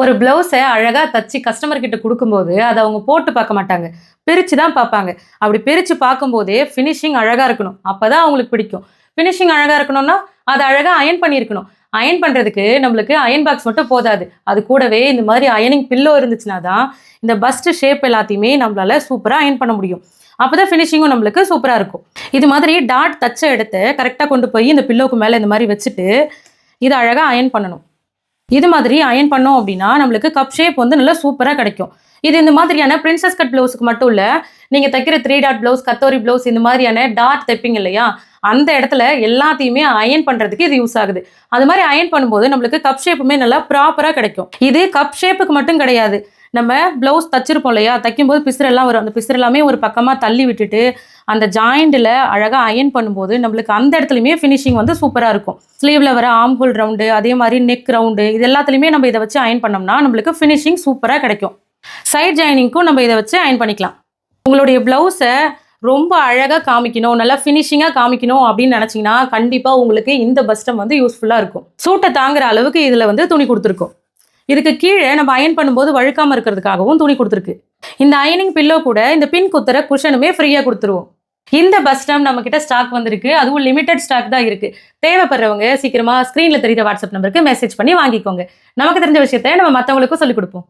ஒரு பிளவுஸை அழகா தச்சு கஸ்டமர் கிட்ட குடுக்கும்போது, அத அவங்க போட்டு பார்க்க மாட்டாங்க. பிரிச்சு தான் பார்ப்பாங்க. அப்படி பிரிச்சு பார்க்கும்போதே ஃபினிஷிங் அழகா இருக்கணும். அப்பதான் அவங்களுக்கு பிடிக்கும். ஃபினிஷிங் அழகா இருக்கணும்னா, அத அழகா அயர்ன் பண்ணியிருக்கணும். அயர்ன் பண்றதுக்கு நம்மளுக்கு அயர்ன் பாக்ஸ் மட்டும் போதாது. அது கூடவே இந்த மாரி அயர்னிங் பில்லோ இருந்துச்சுனா தான், இந்த பஸ்ட் ஷேப் எல்லாத்தையுமே நம்மளால சூப்பரா அயர்ன் பண்ண முடியும். அப்பதான் ஃபினிஷிங்கும் நம்மளுக்கு சூப்பரா இருக்கும். இது மாதிரி டாட் தச்ச இடத்த கரெக்ட்டா கொண்டு போய் இந்த பில்லோக்கு மேல இந்த மாரி வச்சுட்டு, இத அழகா அயர்ன் பண்ணணும். இது மாதிரி அயர்ன் பண்ணோம் அப்படின்னா, நம்மளுக்கு கப் ஷேப் வந்து நல்லா சூப்பரா கிடைக்கும். இது இந்த மாதிரியான பிரின்சஸ் கட் ப்ளவுஸ்க்கு மட்டும் இல்ல, நீங்க தைக்கிற 3 டாட் ப்ளவுஸ், கத்தோரி ப்ளவுஸ் இந்த மாதிரியான டாட் தைப்பீங்க இல்லையா? அந்த இடத்துல எல்லாத்தையுமே அயர்ன் பண்றதுக்கு இது யூஸ் ஆகுது. அது மாரி அயர்ன் பண்ணும்போது நம்மளுக்கு கப் ஷேப்புமே நல்லா ப்ராப்பரா கிடைக்கும். இது கப் ஷேப்புக்கு மட்டும் கிடையாது. நம்ம ப்ளவுஸ் தச்சிருப்போம் இல்லையா? தைக்கும்போது பிசுறெல்லாம் வரும். அந்த பிசுறெல்லாமே ஒரு பக்கமா தள்ளி விட்டுட்டு, அந்த ஜாயிண்ட்ல அழகா அயர்ன் பண்ணும்போது, நம்மளுக்கு அந்த இடத்துலயுமே ஃபினிஷிங் வந்து சூப்பரா இருக்கும். ஸ்லீவ்ல வர ஆர்ம் ஹோல் ரவுண்டு, அதே மாரி நெக் ரவுண்டு இது எல்லாத்துலயுமே நம்ம இத வச்சு அயர்ன் பண்ணோம்னா, நம்மளுக்கு ஃபினிஷிங் சூப்பரா கிடைக்கும். சைட் ஜாயினிங்க்கும் நம்ம இத வச்சு அயர்ன் பண்ணிக்கலாம். உங்களுடைய ப்ளவுஸ ரொம்ப அழகா காமிக்கணும், நல்லா ஃபினிஷிங்கா காமிக்கணும் அப்படின்னு நினைச்சீங்கன்னா, கண்டிப்பா உங்களுக்கு இந்த பஸ்டம் வந்து யூஸ்ஃபுல்லா இருக்கும். சூட்ட தாங்குற அளவுக்கு இதுல வந்து துணி குடுத்துருக்கோம். இதுக்கு கீழ நம்ம அயர்ன் பண்ணும்போது வழுக்காம இருக்கிறதுக்காகவும் துணி குடுத்துருக்கு. இந்த அயர்னிங் பில்லோ கூட இந்த பின் குத்துற குஷனுமே ஃப்ரீயா குடுத்துருவோம். இந்த பஸ்டம் நம்ம கிட்ட ஸ்டாக் வந்திருக்கு. அதுவும் லிமிடெட் ஸ்டாக் தான் இருக்கு. தேவைப்படுறவங்க சீக்கிரமா ஸ்கிரீன்ல தெரியுற வாட்ஸ்அப் நம்பருக்கு மெசேஜ் பண்ணி வாங்கிக்கோங்க. நமக்கு தெரிஞ்ச விஷயத்த நம்ம மத்தவங்களுக்கும் சொல்லிக் குடுப்போம்.